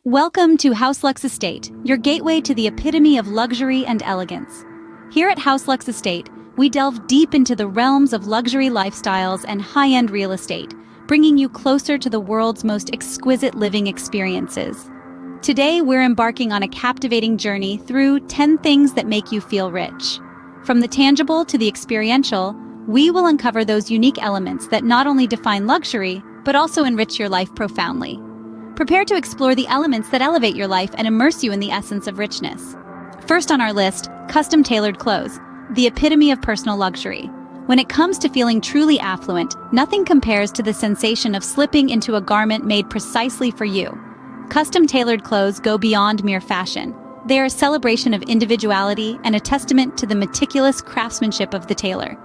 Welcome to House Lux Estate, your gateway to the epitome of luxury and elegance. Here at House Lux Estate, we delve deep into the realms of luxury lifestyles and high-end real estate, bringing you closer to the world's most exquisite living experiences. Today, we're embarking on a captivating journey through 10 things that make you feel rich. From the tangible to the experiential, we will uncover those unique elements that not only define luxury, but also enrich your life profoundly. Prepare to explore the elements that elevate your life and immerse you in the essence of richness. First on our list, custom-tailored clothes, the epitome of personal luxury. When it comes to feeling truly affluent, nothing compares to the sensation of slipping into a garment made precisely for you. Custom-tailored clothes go beyond mere fashion. They are a celebration of individuality and a testament to the meticulous craftsmanship of the tailor.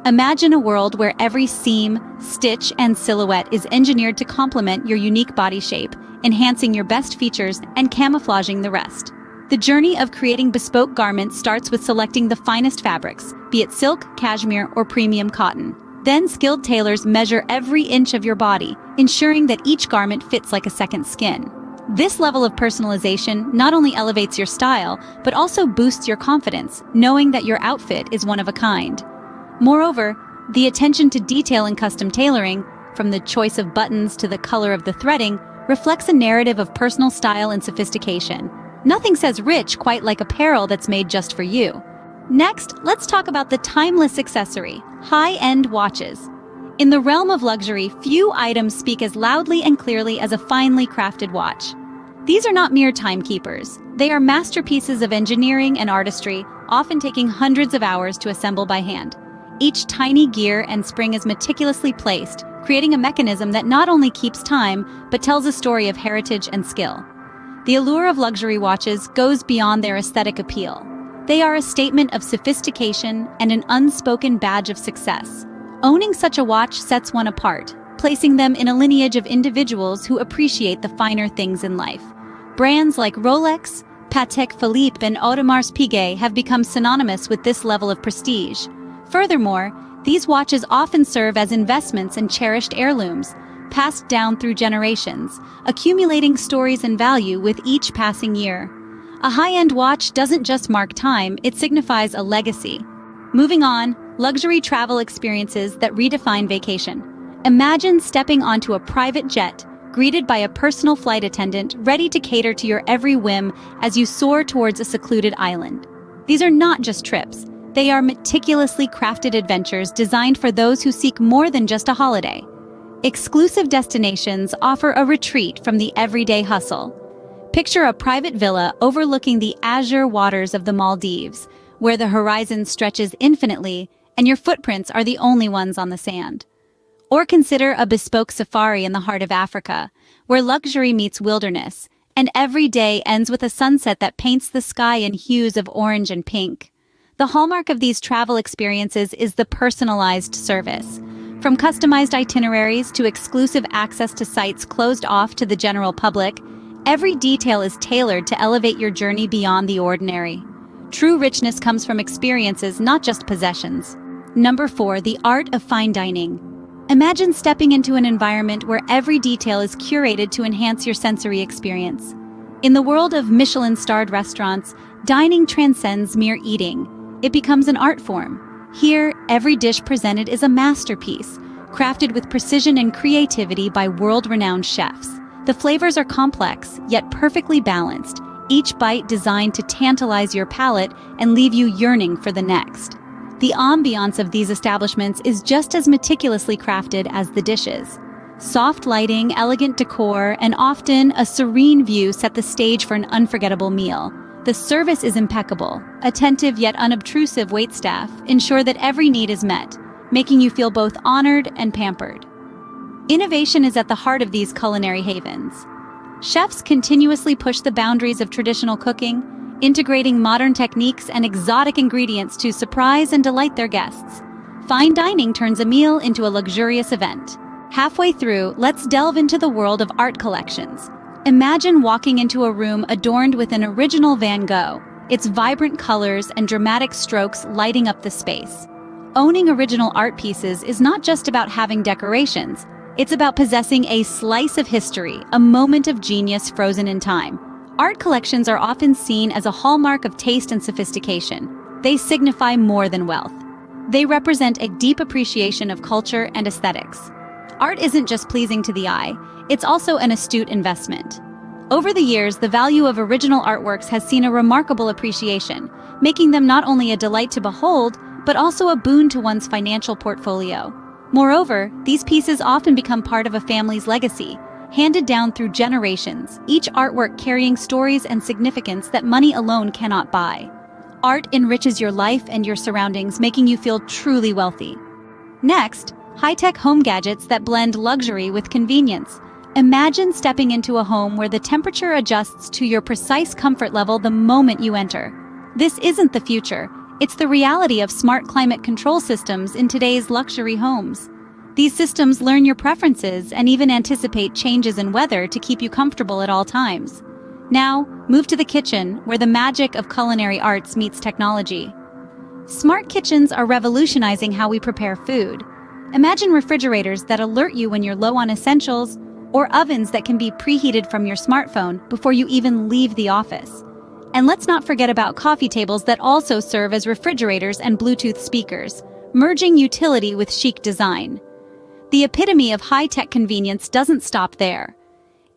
Imagine a world where every seam, stitch, and silhouette is engineered to complement your unique body shape, enhancing your best features and camouflaging the rest. The journey of creating bespoke garments starts with selecting the finest fabrics, be it silk, cashmere, or premium cotton. Then skilled tailors measure every inch of your body, ensuring that each garment fits like a second skin. This level of personalization not only elevates your style, but also boosts your confidence, knowing that your outfit is one of a kind. Moreover, the attention to detail in custom tailoring, from the choice of buttons to the color of the threading, reflects a narrative of personal style and sophistication. Nothing says rich quite like apparel that's made just for you. Next, let's talk about the timeless accessory, high-end watches. In the realm of luxury, few items speak as loudly and clearly as a finely crafted watch. These are not mere timekeepers. They are masterpieces of engineering and artistry, often taking hundreds of hours to assemble by hand. Each tiny gear and spring is meticulously placed, creating a mechanism that not only keeps time, but tells a story of heritage and skill. The allure of luxury watches goes beyond their aesthetic appeal. They are a statement of sophistication and an unspoken badge of success. Owning such a watch sets one apart, placing them in a lineage of individuals who appreciate the finer things in life. Brands like Rolex, Patek Philippe, and Audemars Piguet have become synonymous with this level of prestige. Furthermore, these watches often serve as investments and cherished heirlooms, passed down through generations, accumulating stories and value with each passing year. A high-end watch doesn't just mark time, it signifies a legacy. Moving on, luxury travel experiences that redefine vacation. Imagine stepping onto a private jet, greeted by a personal flight attendant ready to cater to your every whim as you soar towards a secluded island. These are not just trips. They are meticulously crafted adventures designed for those who seek more than just a holiday. Exclusive destinations offer a retreat from the everyday hustle. Picture a private villa overlooking the azure waters of the Maldives, where the horizon stretches infinitely and your footprints are the only ones on the sand. Or consider a bespoke safari in the heart of Africa, where luxury meets wilderness, and every day ends with a sunset that paints the sky in hues of orange and pink. The hallmark of these travel experiences is the personalized service. From customized itineraries to exclusive access to sites closed off to the general public, every detail is tailored to elevate your journey beyond the ordinary. True richness comes from experiences, not just possessions. Number 4, the art of fine dining. Imagine stepping into an environment where every detail is curated to enhance your sensory experience. In the world of Michelin-starred restaurants, dining transcends mere eating. It becomes an art form. Here, every dish presented is a masterpiece, crafted with precision and creativity by world-renowned chefs. The flavors are complex, yet perfectly balanced, each bite designed to tantalize your palate and leave you yearning for the next. The ambiance of these establishments is just as meticulously crafted as the dishes. Soft lighting, elegant decor, and often a serene view set the stage for an unforgettable meal. The service is impeccable. Attentive yet unobtrusive waitstaff ensure that every need is met, making you feel both honored and pampered. Innovation is at the heart of these culinary havens. Chefs continuously push the boundaries of traditional cooking, integrating modern techniques and exotic ingredients to surprise and delight their guests. Fine dining turns a meal into a luxurious event. Halfway through, let's delve into the world of art collections. Imagine walking into a room adorned with an original Van Gogh, its vibrant colors and dramatic strokes lighting up the space. Owning original art pieces is not just about having decorations, It's about possessing a slice of history, a moment of genius frozen in time. Art collections are often seen as a hallmark of taste and sophistication. They signify more than wealth. They represent a deep appreciation of culture and aesthetics. Art isn't just pleasing to the eye, it's also an astute investment. Over the years, the value of original artworks has seen a remarkable appreciation, making them not only a delight to behold, but also a boon to one's financial portfolio. Moreover, these pieces often become part of a family's legacy, handed down through generations, each artwork carrying stories and significance that money alone cannot buy. Art enriches your life and your surroundings, making you feel truly wealthy. Next, high-tech home gadgets that blend luxury with convenience. Imagine stepping into a home where the temperature adjusts to your precise comfort level the moment you enter. This isn't the future, it's the reality of smart climate control systems in today's luxury homes. These systems learn your preferences and even anticipate changes in weather to keep you comfortable at all times. Now, move to the kitchen, where the magic of culinary arts meets technology. Smart kitchens are revolutionizing how we prepare food. Imagine refrigerators that alert you when you're low on essentials, or ovens that can be preheated from your smartphone before you even leave the office. And let's not forget about coffee tables that also serve as refrigerators and Bluetooth speakers, merging utility with chic design. The epitome of high-tech convenience doesn't stop there.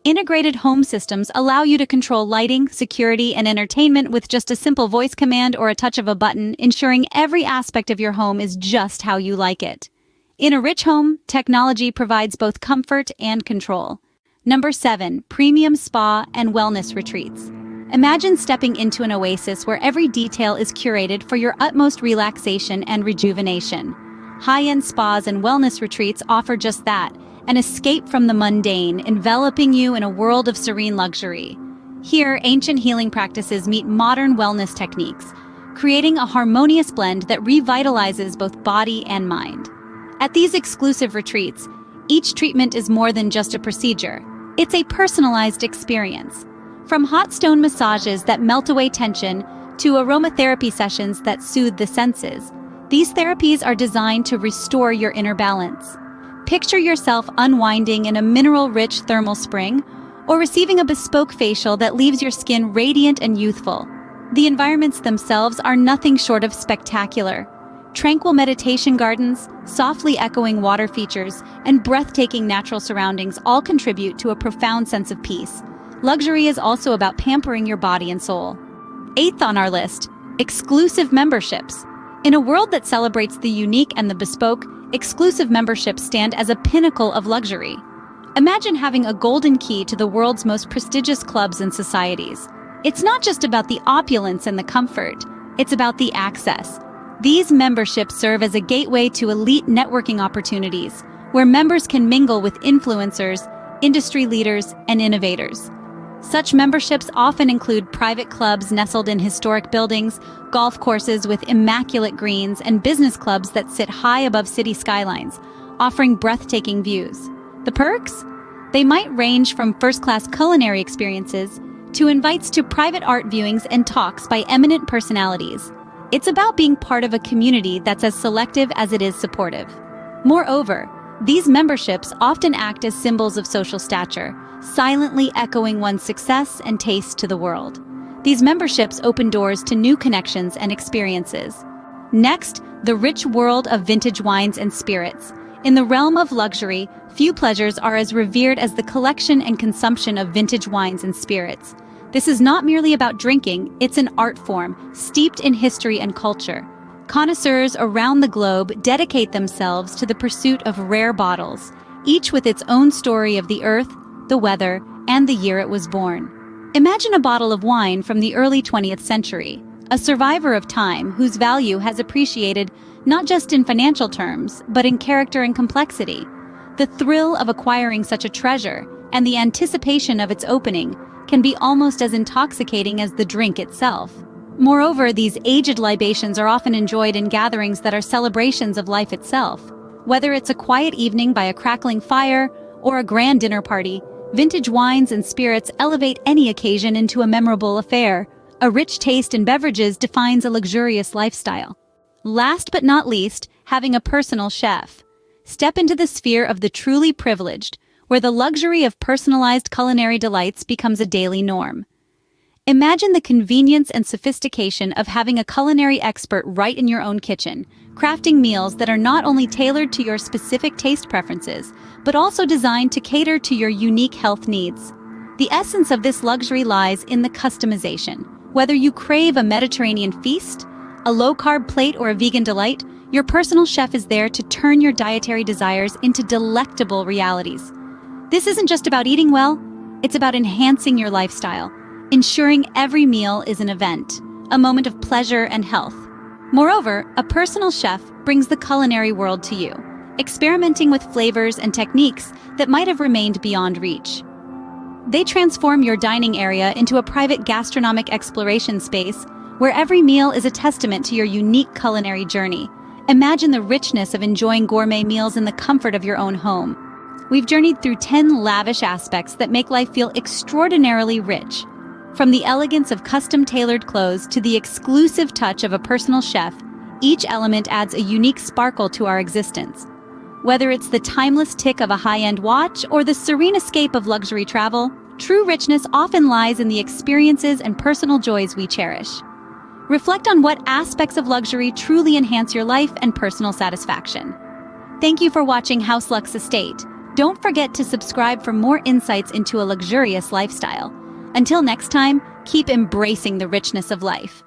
Integrated home systems allow you to control lighting, security, and entertainment with just a simple voice command or a touch of a button, ensuring every aspect of your home is just how you like it. In a rich home, technology provides both comfort and control. Number 7. Premium spa and wellness retreats. Imagine stepping into an oasis where every detail is curated for your utmost relaxation and rejuvenation. High-end spas and wellness retreats offer just that, an escape from the mundane, enveloping you in a world of serene luxury. Here, ancient healing practices meet modern wellness techniques, creating a harmonious blend that revitalizes both body and mind. At these exclusive retreats, each treatment is more than just a procedure. It's a personalized experience. From hot stone massages that melt away tension to aromatherapy sessions that soothe the senses, these therapies are designed to restore your inner balance. Picture yourself unwinding in a mineral-rich thermal spring or receiving a bespoke facial that leaves your skin radiant and youthful. The environments themselves are nothing short of spectacular. Tranquil meditation gardens, softly echoing water features, and breathtaking natural surroundings all contribute to a profound sense of peace. Luxury is also about pampering your body and soul. 8th on our list, exclusive memberships. In a world that celebrates the unique and the bespoke, exclusive memberships stand as a pinnacle of luxury. Imagine having a golden key to the world's most prestigious clubs and societies. It's not just about the opulence and the comfort, it's about the access. These memberships serve as a gateway to elite networking opportunities, where members can mingle with influencers, industry leaders, and innovators. Such memberships often include private clubs nestled in historic buildings, golf courses with immaculate greens, and business clubs that sit high above city skylines, offering breathtaking views. The perks? They might range from first-class culinary experiences to invites to private art viewings and talks by eminent personalities. It's about being part of a community that's as selective as it is supportive. Moreover, these memberships often act as symbols of social stature, silently echoing one's success and taste to the world. These memberships open doors to new connections and experiences. Next, the rich world of vintage wines and spirits. In the realm of luxury, few pleasures are as revered as the collection and consumption of vintage wines and spirits. This is not merely about drinking, it's an art form, steeped in history and culture. Connoisseurs around the globe dedicate themselves to the pursuit of rare bottles, each with its own story of the earth, the weather, and the year it was born. Imagine a bottle of wine from the early 20th century, a survivor of time whose value has appreciated not just in financial terms, but in character and complexity. The thrill of acquiring such a treasure and the anticipation of its opening can be almost as intoxicating as the drink itself. Moreover, these aged libations are often enjoyed in gatherings that are celebrations of life itself. Whether it's a quiet evening by a crackling fire or a grand dinner party, vintage wines and spirits elevate any occasion into a memorable affair. A rich taste in beverages defines a luxurious lifestyle. Last but not least, having a personal chef. Step into the sphere of the truly privileged, where the luxury of personalized culinary delights becomes a daily norm. Imagine the convenience and sophistication of having a culinary expert right in your own kitchen, crafting meals that are not only tailored to your specific taste preferences, but also designed to cater to your unique health needs. The essence of this luxury lies in the customization. Whether you crave a Mediterranean feast, a low-carb plate, or a vegan delight, your personal chef is there to turn your dietary desires into delectable realities. This isn't just about eating well, it's about enhancing your lifestyle, ensuring every meal is an event, a moment of pleasure and health. Moreover, a personal chef brings the culinary world to you, experimenting with flavors and techniques that might have remained beyond reach. They transform your dining area into a private gastronomic exploration space where every meal is a testament to your unique culinary journey. Imagine the richness of enjoying gourmet meals in the comfort of your own home. We've journeyed through 10 lavish aspects that make life feel extraordinarily rich. From the elegance of custom-tailored clothes to the exclusive touch of a personal chef, each element adds a unique sparkle to our existence. Whether it's the timeless tick of a high-end watch or the serene escape of luxury travel, true richness often lies in the experiences and personal joys we cherish. Reflect on what aspects of luxury truly enhance your life and personal satisfaction. Thank you for watching House Luxe Estate. Don't forget to subscribe for more insights into a luxurious lifestyle. Until next time, keep embracing the richness of life.